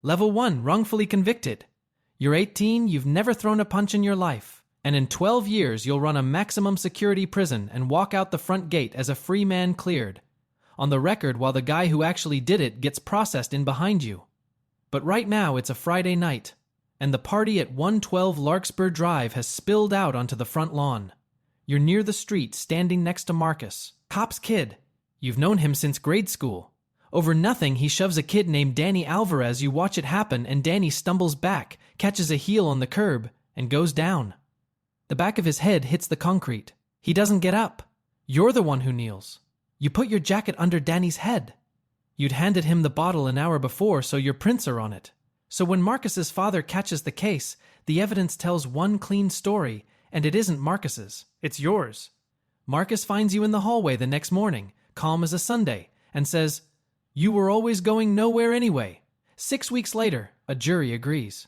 Level 1, wrongfully convicted. You're 18, you've never thrown a punch in your life, and in 12 years you'll run a maximum security prison and walk out the front gate as a free man cleared. On the record while the guy who actually did it gets processed in behind you. But right now it's a Friday night, and the party at 112 Larkspur Drive has spilled out onto the front lawn. You're near the street, standing next to Marcus, cop's kid. You've known him since grade school. Over nothing, he shoves a kid named Danny Alvarez. You watch it happen, and Danny stumbles back, catches a heel on the curb, and goes down. The back of his head hits the concrete. He doesn't get up. You're the one who kneels. You put your jacket under Danny's head. You'd handed him the bottle an hour before, so your prints are on it. So when Marcus's father catches the case, the evidence tells one clean story, and it isn't Marcus's, it's yours. Marcus finds you in the hallway the next morning, calm as a Sunday, and says, "You were always going nowhere anyway." 6 weeks later, a jury agrees.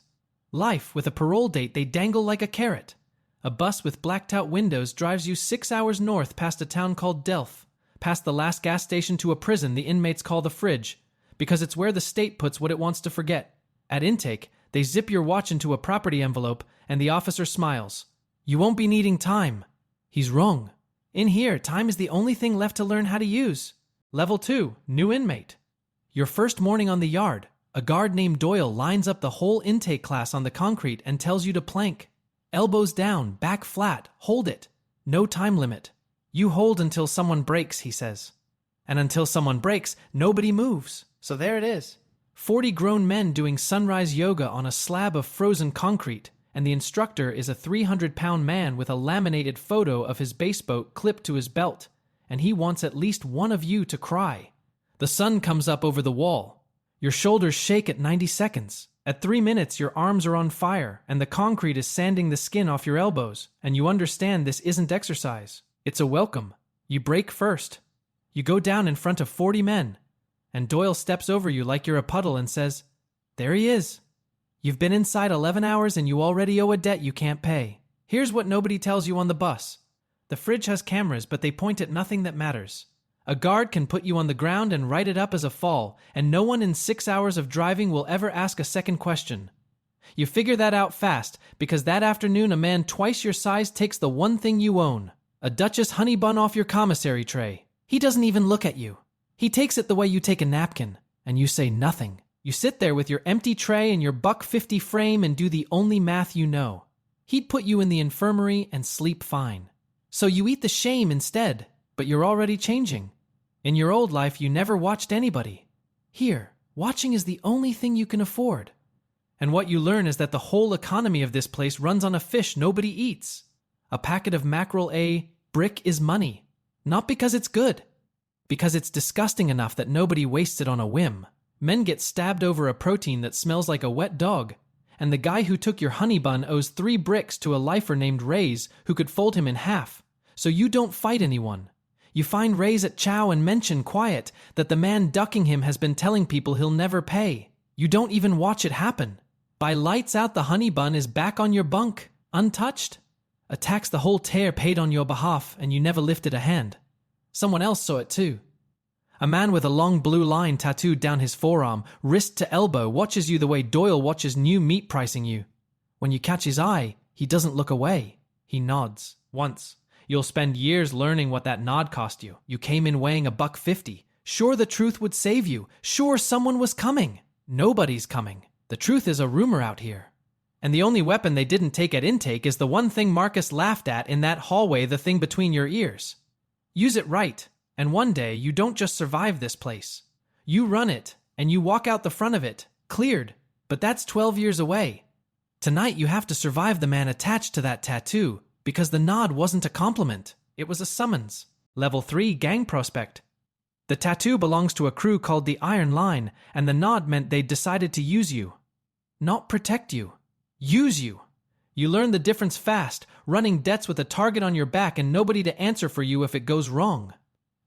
Life, with a parole date they dangle like a carrot. A bus with blacked-out windows drives you 6 hours north past a town called Delph, past the last gas station to a prison the inmates call the fridge, because it's where the state puts what it wants to forget. At intake, they zip your watch into a property envelope, and the officer smiles. "You won't be needing time." He's wrong. In here, time is the only thing left to learn how to use. Level 2, new inmate. Your first morning on the yard, a guard named Doyle lines up the whole intake class on the concrete and tells you to plank. Elbows down, back flat, hold it. No time limit. You hold until someone breaks, he says. And until someone breaks, nobody moves. So there it is. 40 grown men doing sunrise yoga on a slab of frozen concrete, and the instructor is a 300-pound man with a laminated photo of his base boat clipped to his belt, and he wants at least one of you to cry. The sun comes up over the wall. Your shoulders shake at 90 seconds. At 3 minutes, your arms are on fire, and the concrete is sanding the skin off your elbows, and you understand this isn't exercise. It's a welcome. You break first. You go down in front of 40 men, and Doyle steps over you like you're a puddle and says, "There he is. You've been inside 11 hours and you already owe a debt you can't pay. Here's what nobody tells you on the bus. The fridge has cameras, but they point at nothing that matters. A guard can put you on the ground and write it up as a fall, and no one in 6 hours of driving will ever ask a second question. You figure that out fast, because that afternoon a man twice your size takes the one thing you own, a Duchess honey bun off your commissary tray. He doesn't even look at you. He takes it the way you take a napkin, and you say nothing. You sit there with your empty tray and your $1.50 frame and do the only math you know. He'd put you in the infirmary and sleep fine. So you eat the shame instead, but you're already changing. In your old life, you never watched anybody. Here, watching is the only thing you can afford. And what you learn is that the whole economy of this place runs on a fish nobody eats. A packet of mackerel a brick is money. Not because it's good. Because it's disgusting enough that nobody wastes it on a whim. Men get stabbed over a protein that smells like a wet dog, and the guy who took your honey bun owes 3 bricks to a lifer named Ray's who could fold him in half. So you don't fight anyone. You find Ray's at Chow and mention quiet that the man ducking him has been telling people he'll never pay. You don't even watch it happen. By lights out, the honey bun is back on your bunk, untouched. A tax the whole tear paid on your behalf, and you never lifted a hand. Someone else saw it too. A man with a long blue line tattooed down his forearm, wrist to elbow, watches you the way Doyle watches new meat pricing you. When you catch his eye, he doesn't look away. He nods. Once. You'll spend years learning what that nod cost you. You came in weighing $1.50. Sure, the truth would save you. Sure, someone was coming. Nobody's coming. The truth is a rumor out here. And the only weapon they didn't take at intake is the one thing Marcus laughed at in that hallway, the thing between your ears. Use it right. And one day, you don't just survive this place. You run it, and you walk out the front of it, cleared, but that's 12 years away. Tonight, you have to survive the man attached to that tattoo, because the nod wasn't a compliment, it was a summons. Level 3 gang prospect. The tattoo belongs to a crew called the Iron Line, and the nod meant they'd decided to use you. Not protect you. Use you. You learn the difference fast, running debts with a target on your back and nobody to answer for you if it goes wrong.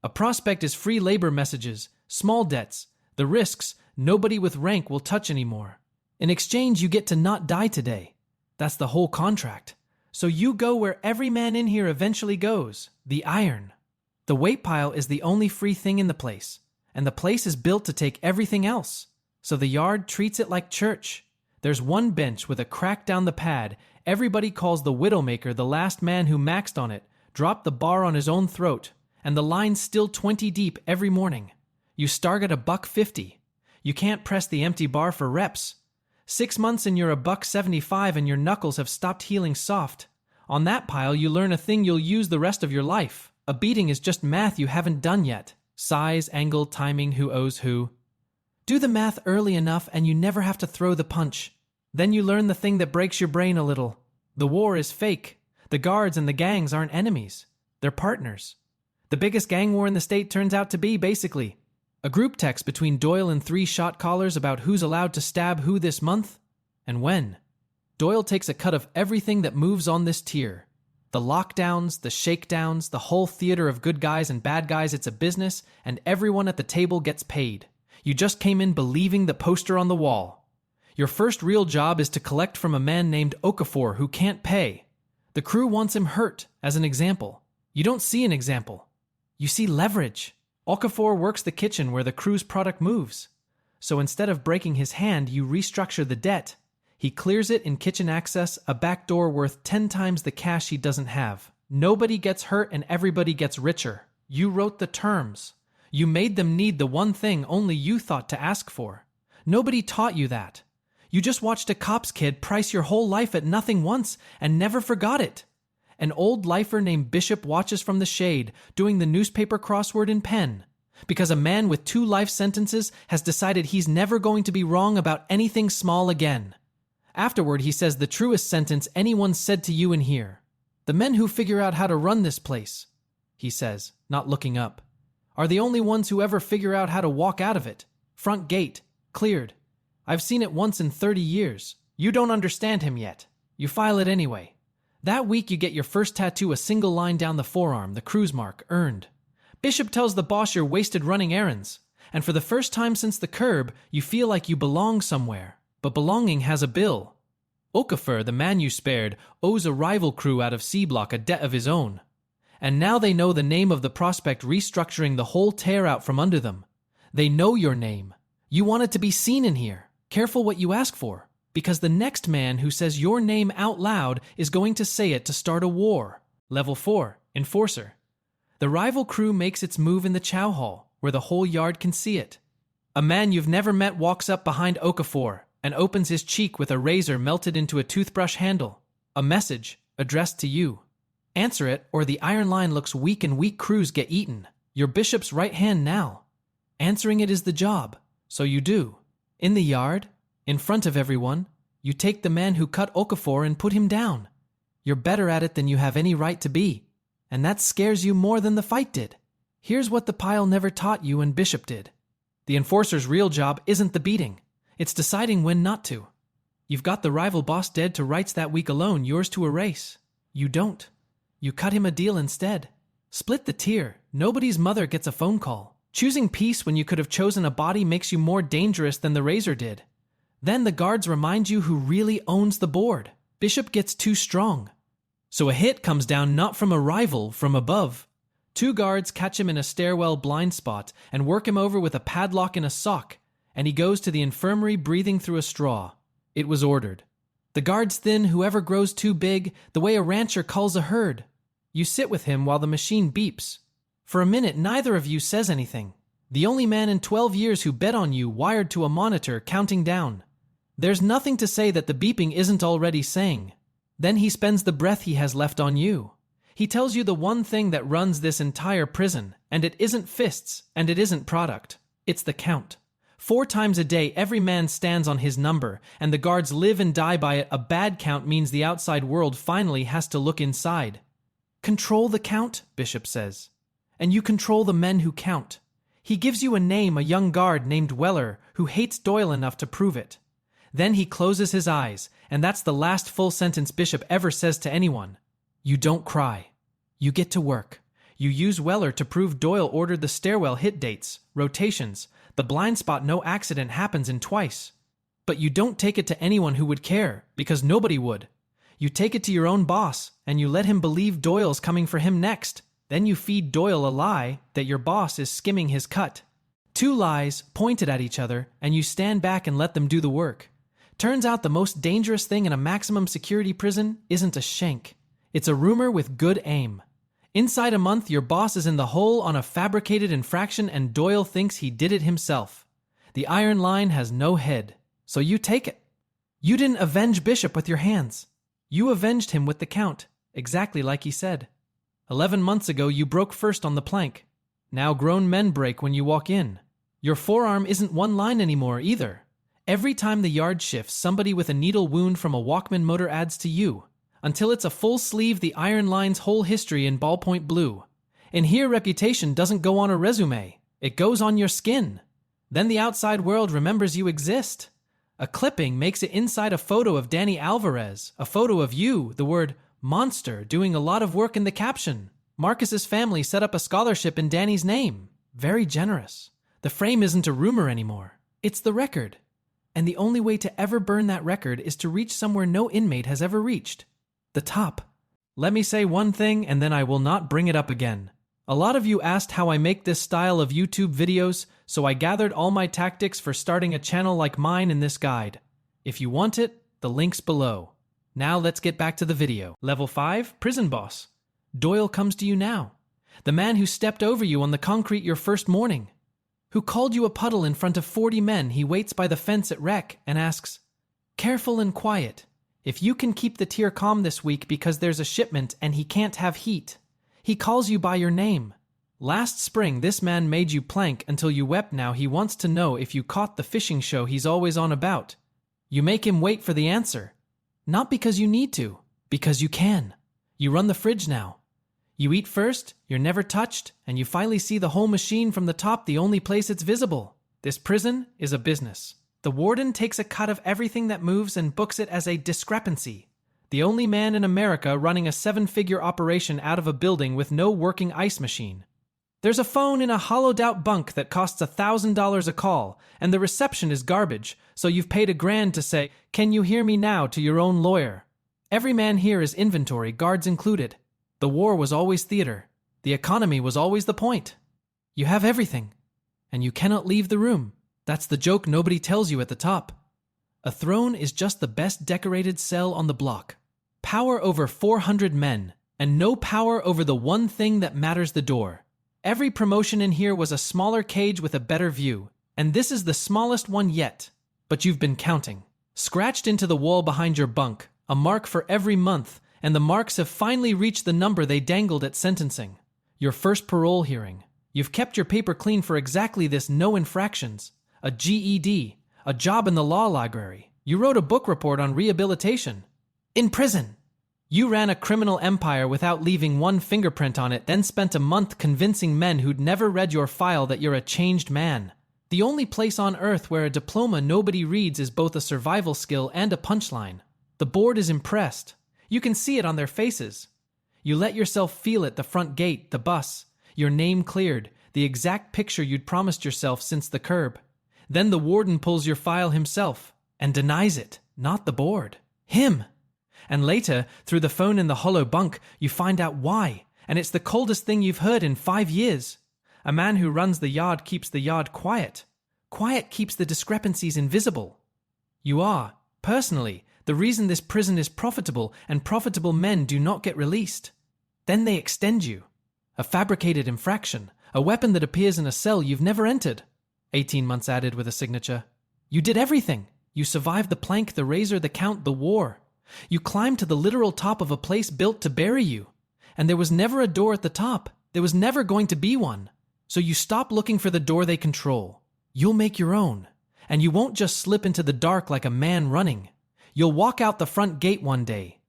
A prospect is free labor messages, small debts, the risks nobody with rank will touch anymore. In exchange, you get to not die today. That's the whole contract. So you go where every man in here eventually goes, the iron. The weight pile is the only free thing in the place, and the place is built to take everything else. So the yard treats it like church. There's one bench with a crack down the pad. Everybody calls the widowmaker the last man who maxed on it, dropped the bar on his own throat, and the line's still 20 deep every morning. You start at $1.50. You can't press the empty bar for reps. 6 months and you're $1.75 and your knuckles have stopped healing soft. On that pile, you learn a thing you'll use the rest of your life. A beating is just math you haven't done yet. Size, angle, timing, who owes who. Do the math early enough and you never have to throw the punch. Then you learn the thing that breaks your brain a little. The war is fake. The guards and the gangs aren't enemies. They're partners. The biggest gang war in the state turns out to be, basically, a group text between Doyle and 3 shot callers about who's allowed to stab who this month and when. Doyle takes a cut of everything that moves on this tier. The lockdowns, the shakedowns, the whole theater of good guys and bad guys, it's a business, and everyone at the table gets paid. You just came in believing the poster on the wall. Your first real job is to collect from a man named Okafor who can't pay. The crew wants him hurt, as an example. You don't see an example. You see leverage. Okafor works the kitchen where the crew's product moves. So instead of breaking his hand, you restructure the debt. He clears it in kitchen access, a back door worth 10 times the cash he doesn't have. Nobody gets hurt and everybody gets richer. You wrote the terms. You made them need the one thing only you thought to ask for. Nobody taught you that. You just watched a cop's kid price your whole life at nothing once and never forgot it. An old lifer named Bishop watches from the shade, doing the newspaper crossword in pen, because a man with 2 life sentences has decided he's never going to be wrong about anything small again. Afterward, he says the truest sentence anyone's said to you in here. The men who figure out how to run this place, he says, not looking up, are the only ones who ever figure out how to walk out of it. Front gate, cleared. I've seen it once in 30 years. You don't understand him yet. You file it anyway. That week you get your first tattoo, a single line down the forearm, the cruise mark, earned. Bishop tells the boss you're wasted running errands, and for the first time since the curb, you feel like you belong somewhere. But belonging has a bill. Okafor, the man you spared, owes a rival crew out of C Block a debt of his own. And now they know the name of the prospect restructuring the whole tear out from under them. They know your name. You want it to be seen in here. Careful what you ask for, because the next man who says your name out loud is going to say it to start a war. Level 4, Enforcer. The rival crew makes its move in the chow hall, where the whole yard can see it. A man you've never met walks up behind Okafor and opens his cheek with a razor melted into a toothbrush handle. A message addressed to you. Answer it, or the iron line looks weak and weak crews get eaten. You're Bishop's right hand now. Answering it is the job, so you do. In the yard, in front of everyone, you take the man who cut Okafor and put him down. You're better at it than you have any right to be, and that scares you more than the fight did. Here's what the pile never taught you and Bishop did. The enforcer's real job isn't the beating. It's deciding when not to. You've got the rival boss dead to rights that week alone, yours to erase. You don't. You cut him a deal instead. Split the tier. Nobody's mother gets a phone call. Choosing peace when you could have chosen a body makes you more dangerous than the razor did. Then the guards remind you who really owns the board. Bishop gets too strong. So a hit comes down not from a rival, from above. 2 guards catch him in a stairwell blind spot and work him over with a padlock in a sock, and he goes to the infirmary breathing through a straw. It was ordered. The guards thin whoever grows too big, the way a rancher culls a herd. You sit with him while the machine beeps. For a minute, neither of you says anything. The only man in 12 years who bet on you wired to a monitor counting down. There's nothing to say that the beeping isn't already saying. Then he spends the breath he has left on you. He tells you the one thing that runs this entire prison, and it isn't fists, and it isn't product. It's the count. 4 times a day, every man stands on his number, and the guards live and die by it. A bad count means the outside world finally has to look inside. Control the count, Bishop says. And you control the men who count. He gives you a name, a young guard named Weller, who hates Doyle enough to prove it. Then he closes his eyes, and that's the last full sentence Bishop ever says to anyone. You don't cry. You get to work. You use Weller to prove Doyle ordered the stairwell hit dates, rotations, the blind spot no accident happens in twice. But you don't take it to anyone who would care, because nobody would. You take it to your own boss, and you let him believe Doyle's coming for him next. Then you feed Doyle a lie that your boss is skimming his cut. Two lies pointed at each other, and you stand back and let them do the work. Turns out the most dangerous thing in a maximum security prison isn't a shank. It's a rumor with good aim. Inside a month, your boss is in the hole on a fabricated infraction and Doyle thinks he did it himself. The iron line has no head, so you take it. You didn't avenge Bishop with your hands. You avenged him with the count, exactly like he said. 11 months ago, you broke first on the plank. Now grown men break when you walk in. Your forearm isn't one line anymore either. Every time the yard shifts, somebody with a needle wound from a Walkman motor adds to you. Until it's a full sleeve, the iron line's whole history in ballpoint blue. And here, reputation doesn't go on a resume. It goes on your skin. Then the outside world remembers you exist. A clipping makes it inside a photo of Danny Alvarez, a photo of you, the word monster, doing a lot of work in the caption. Marcus's family set up a scholarship in Danny's name. Very generous. The frame isn't a rumor anymore. It's the record. And the only way to ever burn that record is to reach somewhere no inmate has ever reached. The top. Let me say one thing and then I will not bring it up again. A lot of you asked how I make this style of YouTube videos, so I gathered all my tactics for starting a channel like mine in this guide. If you want it, the link's below. Now let's get back to the video. Level 5, Prison Boss. Doyle comes to you now. The man who stepped over you on the concrete your first morning. Who called you a puddle in front of 40 men. He waits by the fence at rec and asks, "Careful and quiet. If you can keep the tier calm this week because there's a shipment and he can't have heat." He calls you by your name. Last spring, this man made you plank until you wept. Now he wants to know if you caught the fishing show he's always on about. You make him wait for the answer. Not because you need to, because you can. You run the fridge now. You eat first, you're never touched, and you finally see the whole machine from the top, the only place it's visible. This prison is a business. The warden takes a cut of everything that moves and books it as a discrepancy. The only man in America running a 7-figure operation out of a building with no working ice machine. There's a phone in a hollowed-out bunk that costs $1,000 a call, and the reception is garbage, so you've paid $1,000 to say, "Can you hear me now?" to your own lawyer. Every man here is inventory, guards included. The war was always theater. The economy was always the point. You have everything, and you cannot leave the room. That's the joke nobody tells you at the top. A throne is just the best decorated cell on the block. Power over 400 men, and no power over the one thing that matters, the door. Every promotion in here was a smaller cage with a better view, and this is the smallest one yet. But you've been counting. Scratched into the wall behind your bunk, a mark for every month, and the marks have finally reached the number they dangled at sentencing. Your first parole hearing. You've kept your paper clean for exactly this: no infractions, a GED, a job in the law library. You wrote a book report on rehabilitation. In prison. You ran a criminal empire without leaving one fingerprint on it, then spent a month convincing men who'd never read your file that you're a changed man. The only place on earth where a diploma nobody reads is both a survival skill and a punchline. The board is impressed. You can see it on their faces. You let yourself feel it: the front gate, the bus, your name cleared, the exact picture you'd promised yourself since the curb. Then the warden pulls your file himself and denies it, not the board. Him. And later, through the phone in the hollow bunk, you find out why, and it's the coldest thing you've heard in 5 years. A man who runs the yard keeps the yard quiet. Quiet keeps the discrepancies invisible. You are, personally, the reason this prison is profitable, and profitable men do not get released. Then they extend you. A fabricated infraction, a weapon that appears in a cell you've never entered. 18 months added with a signature. You did everything. You survived the plank, the razor, the count, the war. You climbed to the literal top of a place built to bury you. And there was never a door at the top. There was never going to be one. So you stop looking for the door they control. You'll make your own. And you won't just slip into the dark like a man running. You'll walk out the front gate one day.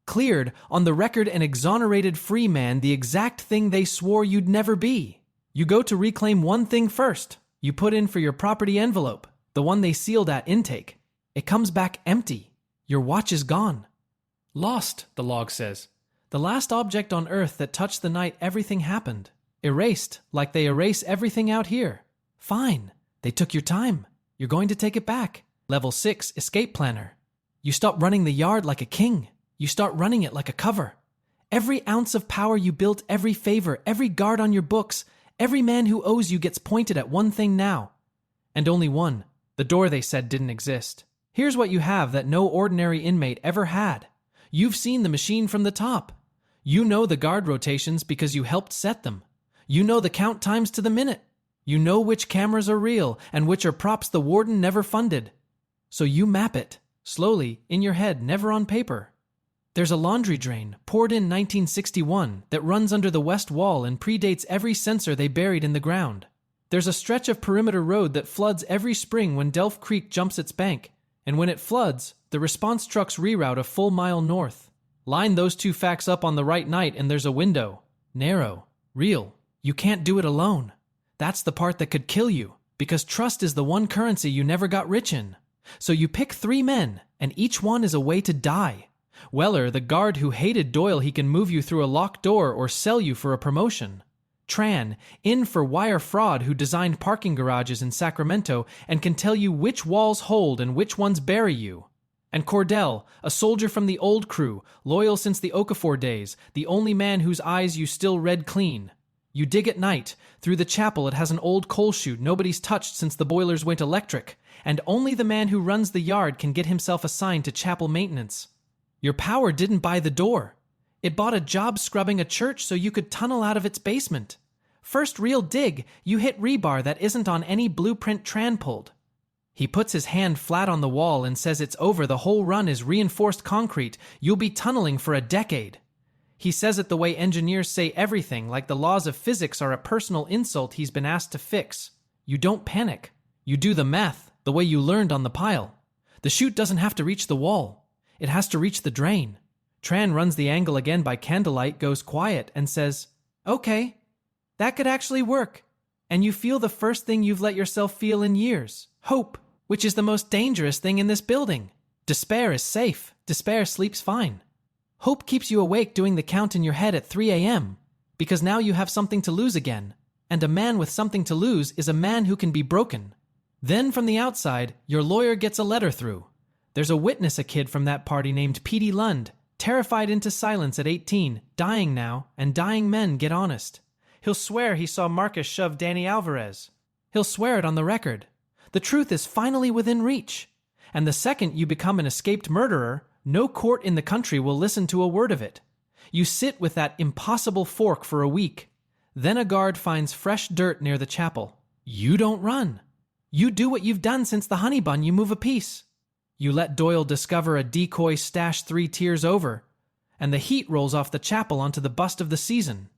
Cleared, on the record, an exonerated free man, the exact thing they swore you'd never be. You go to reclaim one thing first. You put in for your property envelope, the one they sealed at intake. It comes back empty. Your watch is gone. Lost, the log says. The last object on earth that touched the night everything happened. Erased, like they erase everything out here. Fine. They took your time. You're going to take it back. Level 6, escape planner. You stop running the yard like a king. You start running it like a cover. Every ounce of power you built, every favor, every guard on your books, Every man who owes you gets pointed at one thing now. And only one. The door they said didn't exist. Here's what you have that no ordinary inmate ever had. You've seen the machine from the top. You know the guard rotations because you helped set them. You know the count times to the minute. You know which cameras are real and which are props the warden never funded. So you map it, slowly, in your head, never on paper. There's a laundry drain, poured in 1961, that runs under the west wall and predates every sensor they buried in the ground. There's a stretch of perimeter road that floods every spring when Delph Creek jumps its bank, and when it floods, the response trucks reroute a full mile north. Line those two facts up on the right night and there's a window. Narrow. Real. You can't do it alone. That's the part that could kill you, because trust is the one currency you never got rich in. So you pick 3 men, and each one is a way to die. Weller, the guard who hated Doyle, he can move you through a locked door or sell you for a promotion. Tran, in for wire fraud, who designed parking garages in Sacramento and can tell you which walls hold and which ones bury you. And Cordell, a soldier from the old crew, loyal since the Okafor days, the only man whose eyes you still read clean. You dig at night. Through the chapel it has an old coal chute nobody's touched since the boilers went electric, and only the man who runs the yard can get himself assigned to chapel maintenance. Your power didn't buy the door. It bought a job scrubbing a church so you could tunnel out of its basement. First real dig, you hit rebar that isn't on any blueprint Tran pulled. He puts his hand flat on the wall and says it's over, the whole run is reinforced concrete, you'll be tunneling for a decade. He says it the way engineers say everything, like the laws of physics are a personal insult he's been asked to fix. You don't panic. You do the math, the way you learned on the pile. The chute doesn't have to reach the wall. It has to reach the drain. Tran runs the angle again by candlelight, goes quiet, and says, "Okay, that could actually work." And you feel the first thing you've let yourself feel in years. Hope, which is the most dangerous thing in this building. Despair is safe. Despair sleeps fine. Hope keeps you awake doing the count in your head at 3 a.m. because now you have something to lose again. And a man with something to lose is a man who can be broken. Then from the outside, your lawyer gets a letter through. There's a witness, a kid from that party named Petey Lund, terrified into silence at 18, dying now, and dying men get honest. He'll swear he saw Marcus shove Danny Alvarez. He'll swear it on the record. The truth is finally within reach. And the second you become an escaped murderer, no court in the country will listen to a word of it. You sit with that impossible fork for a week. Then a guard finds fresh dirt near the chapel. You don't run. You do what you've done since the honey bun, you move a piece. You let Doyle discover a decoy stashed 3 tiers over, and the heat rolls off the chapel onto the bust of the season.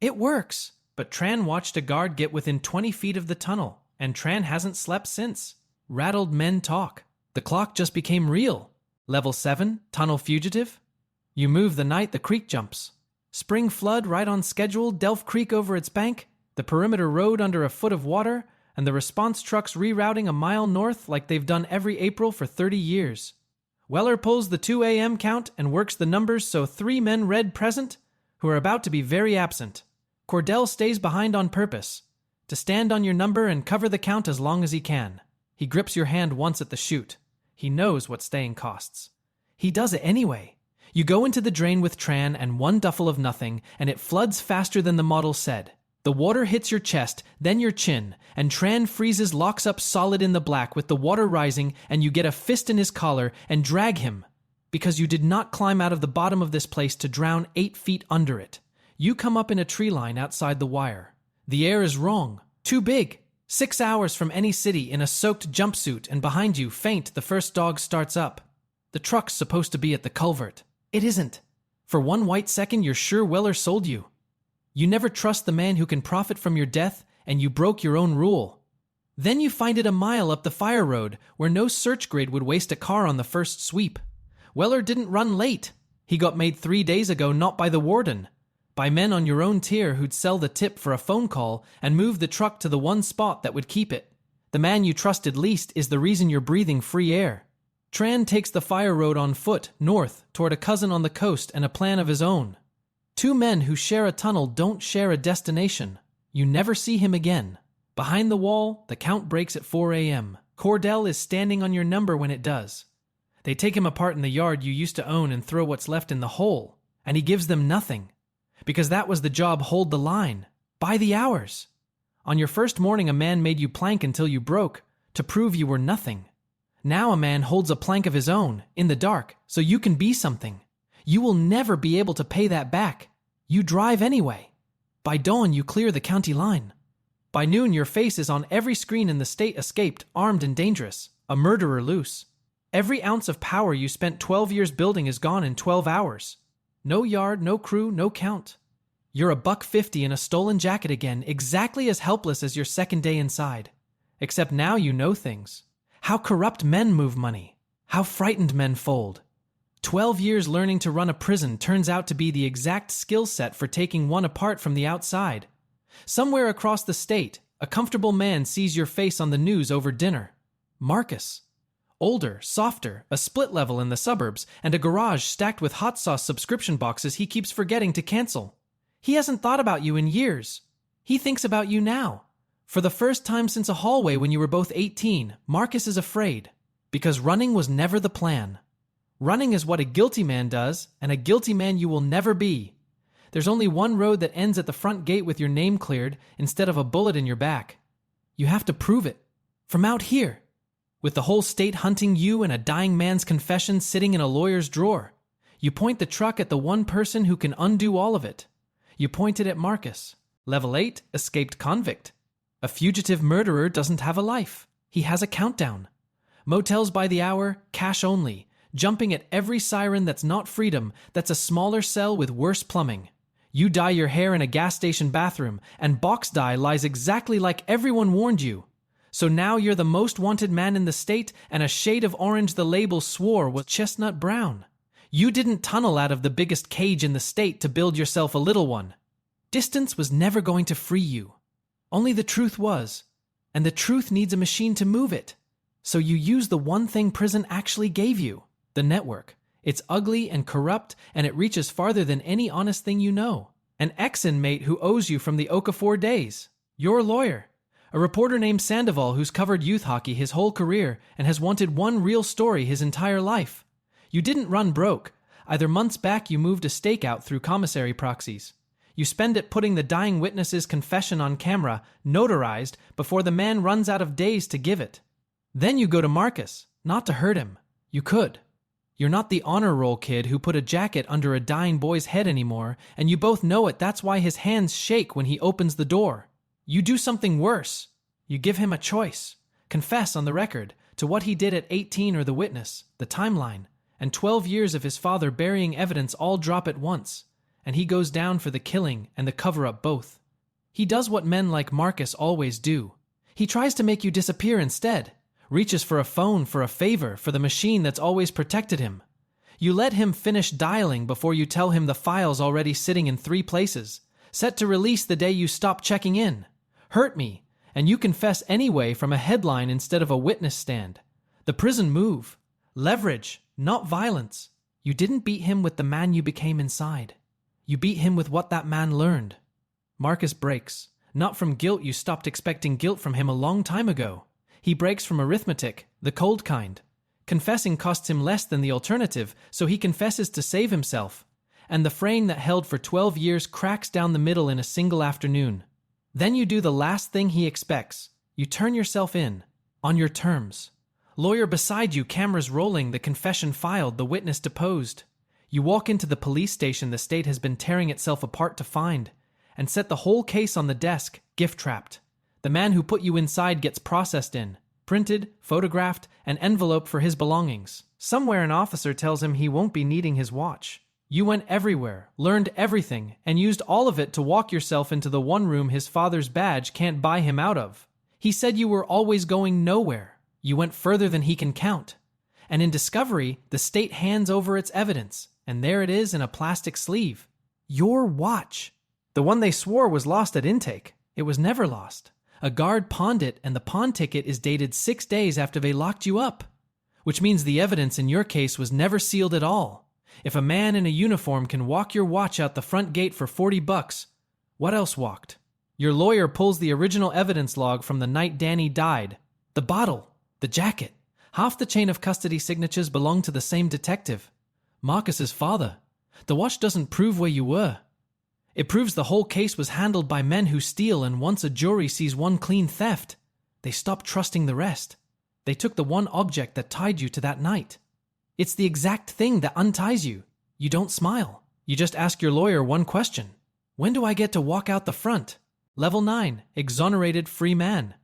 It works, but Tran watched a guard get within 20 feet of the tunnel, and Tran hasn't slept since. Rattled men talk. The clock just became real. Level 7, tunnel fugitive. You move the night the creek jumps. Spring flood right on schedule, Delph Creek over its bank, the perimeter road under a foot of water, and the response trucks rerouting a mile north like they've done every April for 30 years. Weller pulls the 2 a.m. count and works the numbers so 3 men read present, who are about to be very absent. Cordell stays behind on purpose, to stand on your number and cover the count as long as he can. He grips your hand once at the chute. He knows what staying costs. He does it anyway. You go into the drain with Tran and 1 duffel of nothing, and it floods faster than the model said. The water hits your chest, then your chin, and Tran freezes, locks up solid in the black with the water rising, and you get a fist in his collar and drag him, because you did not climb out of the bottom of this place to drown 8 feet under it. You come up in a tree line outside the wire. The air is wrong, too big. 6 hours from any city in a soaked jumpsuit, and behind you, faint, the first dog starts up. The truck's supposed to be at the culvert. It isn't. For 1 white second, you're sure Weller sold you. You never trust the man who can profit from your death, and you broke your own rule. Then you find it a mile up the fire road, where no search grid would waste a car on the first sweep. Weller didn't run late. He got made 3 days ago, not by the warden. By men on your own tier who'd sell the tip for a phone call and move the truck to the one spot that would keep it. The man you trusted least is the reason you're breathing free air. Tran takes the fire road on foot, north, toward a cousin on the coast and a plan of his own. 2 men who share a tunnel don't share a destination. You never see him again. Behind the wall, the count breaks at 4 a.m. Cordell is standing on your number when it does. They take him apart in the yard you used to own and throw what's left in the hole, and he gives them nothing. Because that was the job, hold the line. By the hours. On your first morning, a man made you plank until you broke, to prove you were nothing. Now a man holds a plank of his own, in the dark, so you can be something. You will never be able to pay that back. You drive anyway. By dawn, you clear the county line. By noon, your face is on every screen in the state, escaped, armed and dangerous, a murderer loose. Every ounce of power you spent 12 years building is gone in 12 hours. No yard, no crew, no count. You're $150 in a stolen jacket again, exactly as helpless as your second day inside. Except now you know things. How corrupt men move money. How frightened men fold. 12 years learning to run a prison turns out to be the exact skill set for taking one apart from the outside. Somewhere across the state, a comfortable man sees your face on the news over dinner. Marcus. Older, softer, a split level in the suburbs, and a garage stacked with hot sauce subscription boxes he keeps forgetting to cancel. He hasn't thought about you in years. He thinks about you now. For the first time since a hallway when you were both 18, Marcus is afraid. Because running was never the plan. Running is what a guilty man does, and a guilty man you will never be. There's only one road that ends at the front gate with your name cleared instead of a bullet in your back. You have to prove it. From out here. With the whole state hunting you and a dying man's confession sitting in a lawyer's drawer. You point the truck at the one person who can undo all of it. You point it at Marcus. Level 8, escaped convict. A fugitive murderer doesn't have a life. He has a countdown. Motels by the hour, cash only. Jumping at every siren that's not freedom, that's a smaller cell with worse plumbing. You dye your hair in a gas station bathroom, and box dye lies exactly like everyone warned you. So now you're the most wanted man in the state, and a shade of orange the label swore was chestnut brown. You didn't tunnel out of the biggest cage in the state to build yourself a little one. Distance was never going to free you. Only the truth was, and the truth needs a machine to move it. So you use the one thing prison actually gave you, the network. It's ugly and corrupt, and it reaches farther than any honest thing you know. An ex-inmate who owes you from the Okafor days. Your lawyer. A reporter named Sandoval who's covered youth hockey his whole career and has wanted one real story his entire life. You didn't run broke. Either months back you moved a stakeout through commissary proxies. You spend it putting the dying witness's confession on camera, notarized, before the man runs out of days to give it. Then you go to Marcus, not to hurt him. You could. You're not the honor roll kid who put a jacket under a dying boy's head anymore, and you both know it. That's why his hands shake when he opens the door. You do something worse. You give him a choice. Confess on the record to what he did at 18 or the witness, the timeline, and 12 years of his father burying evidence all drop at once, and he goes down for the killing and the cover-up both. He does what men like Marcus always do. He tries to make you disappear instead, reaches for a phone for a favor for the machine that's always protected him. You let him finish dialing before you tell him the file's already sitting in 3 places, set to release the day you stop checking in. Hurt me, and you confess anyway from a headline instead of a witness stand. The prison move. Leverage, not violence. You didn't beat him with the man you became inside. You beat him with what that man learned. Marcus breaks. Not from guilt. You stopped expecting guilt from him a long time ago. He breaks from arithmetic, the cold kind. Confessing costs him less than the alternative, so he confesses to save himself. And the frame that held for 12 years cracks down the middle in a single afternoon. Then you do the last thing he expects. You turn yourself in. On your terms. Lawyer beside you, cameras rolling, the confession filed, the witness deposed. You walk into the police station the state has been tearing itself apart to find, and set the whole case on the desk, gift-trapped. The man who put you inside gets processed in, printed, photographed, and enveloped for his belongings. Somewhere an officer tells him he won't be needing his watch. You went everywhere, learned everything, and used all of it to walk yourself into the one room his father's badge can't buy him out of. He said you were always going nowhere. You went further than he can count. And in discovery, the state hands over its evidence, and there it is in a plastic sleeve. Your watch. The one they swore was lost at intake. It was never lost. A guard pawned it, and the pawn ticket is dated 6 days after they locked you up. Which means the evidence in your case was never sealed at all. If a man in a uniform can walk your watch out the front gate for $40, what else walked? Your lawyer pulls the original evidence log from the night Danny died. The bottle, the jacket. Half the chain of custody signatures belong to the same detective. Marcus's father. The watch doesn't prove where you were. It proves the whole case was handled by men who steal, and once a jury sees one clean theft, they stop trusting the rest. They took the one object that tied you to that night. It's the exact thing that unties you. You don't smile. You just ask your lawyer one question. When do I get to walk out the front? Level 9, exonerated free man.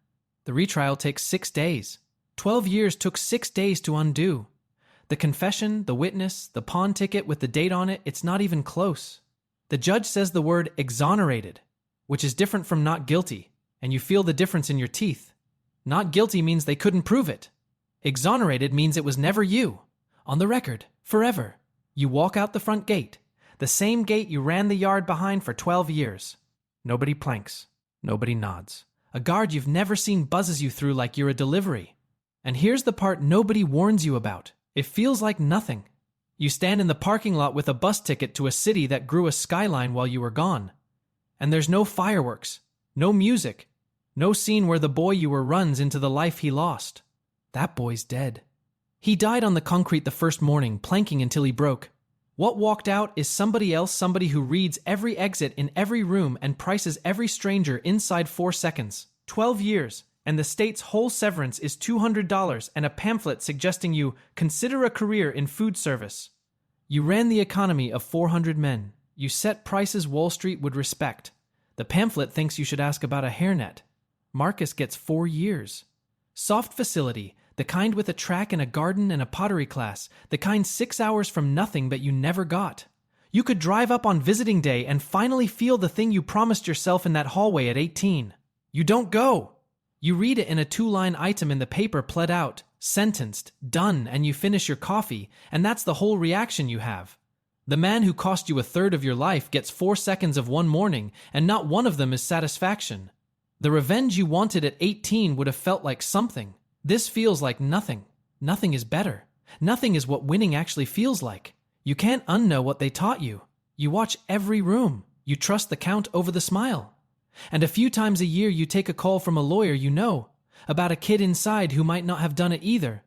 The retrial takes 6 days. 12 years took 6 days to undo. The confession, the witness, the pawn ticket with the date on it, it's not even close. The judge says the word exonerated, which is different from not guilty, and you feel the difference in your teeth. Not guilty means they couldn't prove it. Exonerated means it was never you. On the record, forever. You walk out the front gate, the same gate you ran the yard behind for 12 years. Nobody planks. Nobody nods. A guard you've never seen buzzes you through like you're a delivery. And here's the part nobody warns you about. It feels like nothing. You stand in the parking lot with a bus ticket to a city that grew a skyline while you were gone. And there's no fireworks, no music, no scene where the boy you were runs into the life he lost. That boy's dead. He died on the concrete the first morning, planking until he broke. What walked out is somebody else, somebody who reads every exit in every room and prices every stranger inside 4 seconds. 12 years, and the state's whole severance is $200 and a pamphlet suggesting you consider a career in food service. You ran the economy of 400 men. You set prices Wall Street would respect. The pamphlet thinks you should ask about a hairnet. Marcus gets 4 years. Soft facility, the kind with a track and a garden and a pottery class, the kind 6 hours from nothing but you never got. You could drive up on visiting day and finally feel the thing you promised yourself in that hallway at 18. You don't go. You read it in a 2-line item in the paper, pled out, sentenced, done, and you finish your coffee, and that's the whole reaction you have. The man who cost you 1/3 of your life gets 4 seconds of one morning, and not one of them is satisfaction. The revenge you wanted at 18 would have felt like something. This feels like nothing. Nothing is better. Nothing is what winning actually feels like. You can't unknow what they taught you. You watch every room. You trust the count over the smile. And a few times a year you take a call from a lawyer you know, about a kid inside who might not have done it either.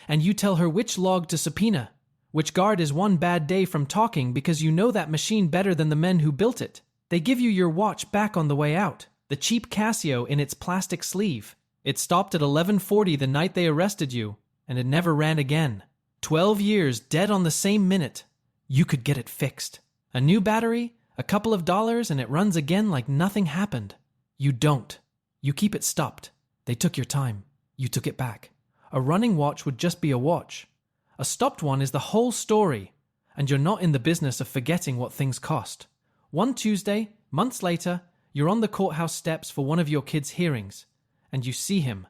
And you tell her which log to subpoena, which guard is one bad day from talking because you know that machine better than the men who built it. They give you your watch back on the way out, the cheap Casio in its plastic sleeve. It stopped at 11:40 the night they arrested you, and it never ran again. 12 years dead on the same minute. You could get it fixed. A new battery, a couple of dollars, and it runs again like nothing happened. You don't. You keep it stopped. They took your time. You took it back. A running watch would just be a watch. A stopped one is the whole story, and you're not in the business of forgetting what things cost. One Tuesday, months later, you're on the courthouse steps for one of your kids' hearings, and you see him.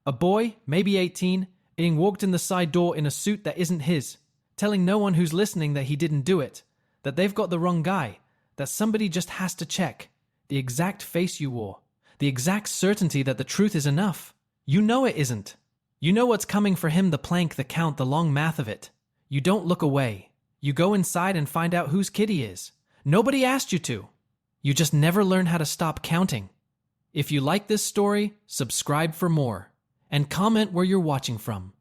A boy, maybe 18, being walked in the side door in a suit that isn't his, telling no one who's listening that he didn't do it, that they've got the wrong guy, that somebody just has to check. The exact face you wore. The exact certainty that the truth is enough. You know it isn't. You know what's coming for him, the plank, the count, the long math of it. You don't look away. You go inside and find out whose kid he is. Nobody asked you to. You just never learn how to stop counting. If you like this story, subscribe for more. And comment where you're watching from.